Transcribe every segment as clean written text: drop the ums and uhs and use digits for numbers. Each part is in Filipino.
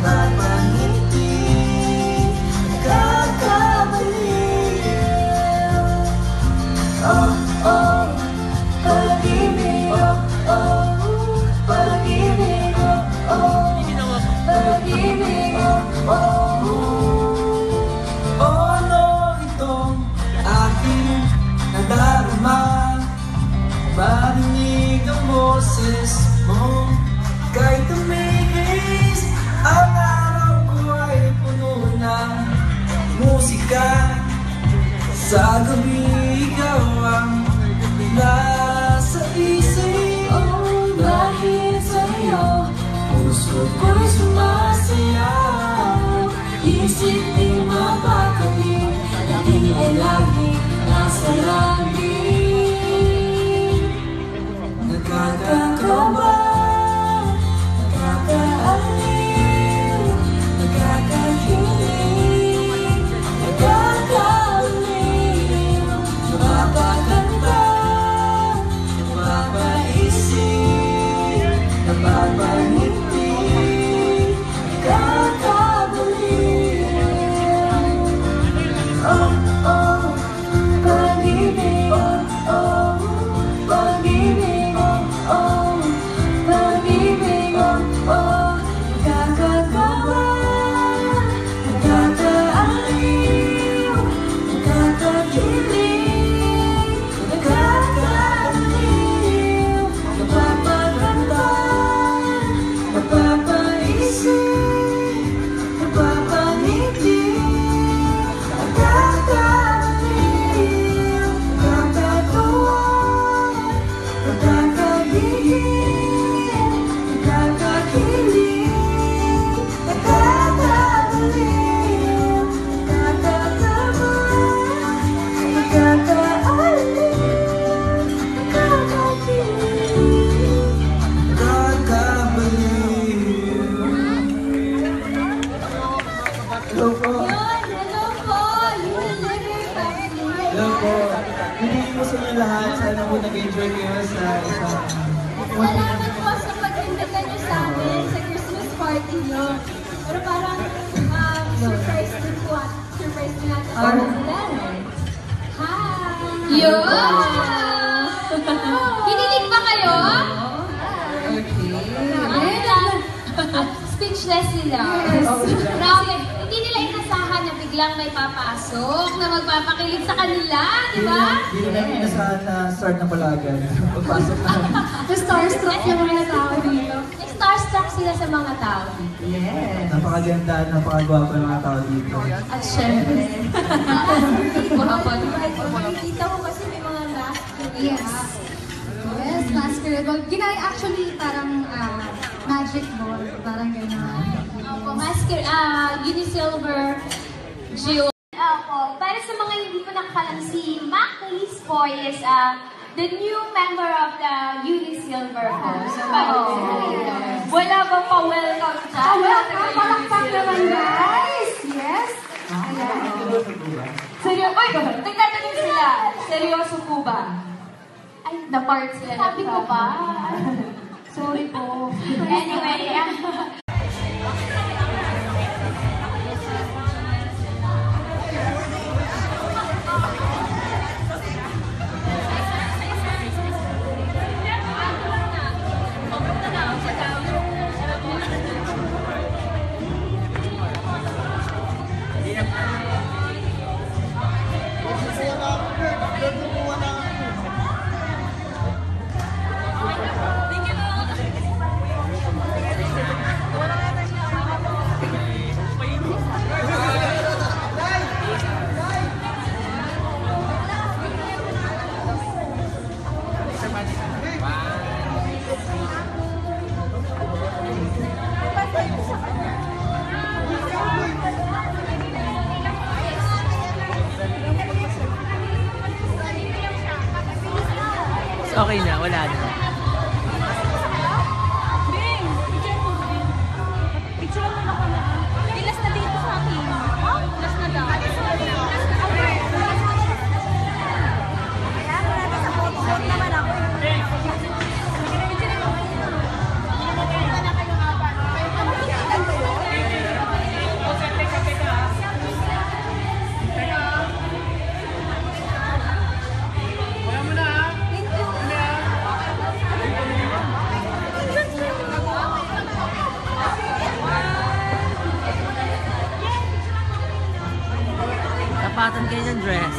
napapangiti, kakabaliw. Oh, oh, pag-ibig, oh, oh, pag-ibig, oh, oh, pag-ibig, oh, oh. Oh, ano itong aking nadarama, marinig ang boses mo. Kahit tumigis, ang araw ko ay puno ng musika. Sa gabi, ikaw ang nasa isip. Oh, dahil sa'yo, puso ko'y sumasayaw. Isip di mapakali, hindi ay lagi nasa langit. Nagkakakaba, nakakaaliw, nakakakilig, nakakaaliw, napapakanta, napapaisip, napapangiti, nakakabaliw. Oh, oh, pag-ibig, oh, oh, pag-ibig, oh, oh, pag-ibig, oh, oh, nakakakaba, nakakaaliw, nakakakilig, nakakaaliw, napapaganda, napapaisip, napapangiti, nakakaaliw, nakakatuwa, nakakagigil, nakakakilig, nakakabaliw, nakakataba, nakakaaliw, nakakakilig, nakakabaliw. Hello po. Hello po! You will never find me. Hello po. Hindi mo sa inyo lahat. Sana po nag-enjoy kayo sa isang... Salamat po sa pag-invita niyo sa amin sa Christmas party niyo. Pero parang surprise din po at surprise din natin po sila. Hi! Yun! Kinilig ba kayo? Ayun lang. Speechless sila. Grabe. Hindi nila inasahan na biglang may papasok na magpapakilig sa kanila, di ba? Hindi na namin inasahan na start na palagan. Pagpasok na. Starstruck yung mga tao dito. Starstruck sila sa mga tao dito. Yes. Napakaganda, napakagwapo ng mga tao dito. At syempre, Makikita ko kasi may mga mask. yes. Yes, masquerade ball. Ginay actually parang magic ball. Parang gano'n. Opo, Unisilver Jewel. Opo, para sa mga hindi pa nakakalam, si Mac Lispoy is the new member of the Unisilver po. So, wala ba pa-welcome dyan? Welcome! Palakpak naman, guys! Yes! Seryoso? Oy, nagtatanong sila. Seryoso po ba? Ay, na-part sila. Sabi ko ba? Sorry po. Anyway, kanyang dress.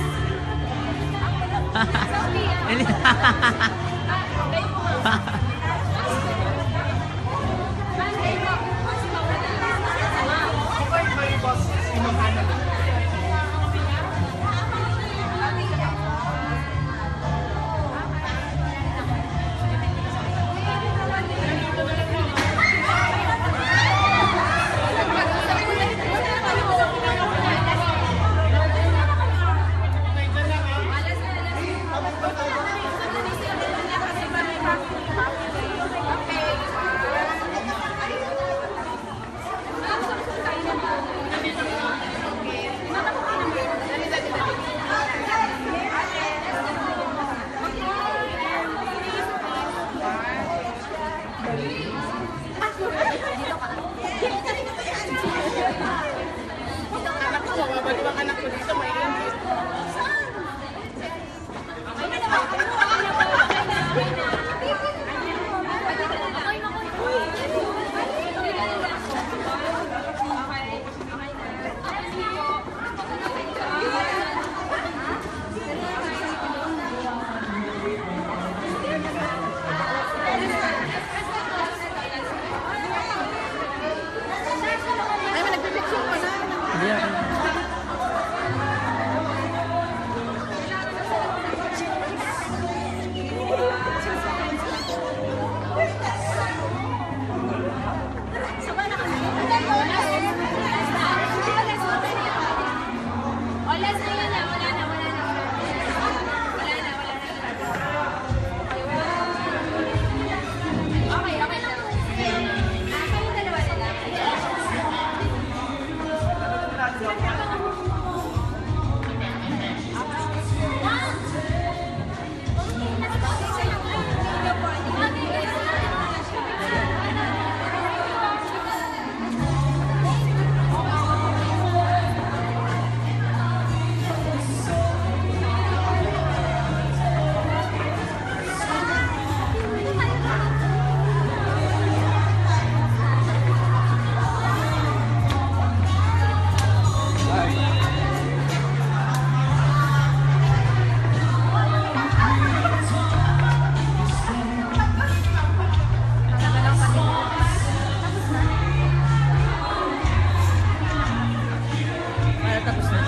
Tapos na.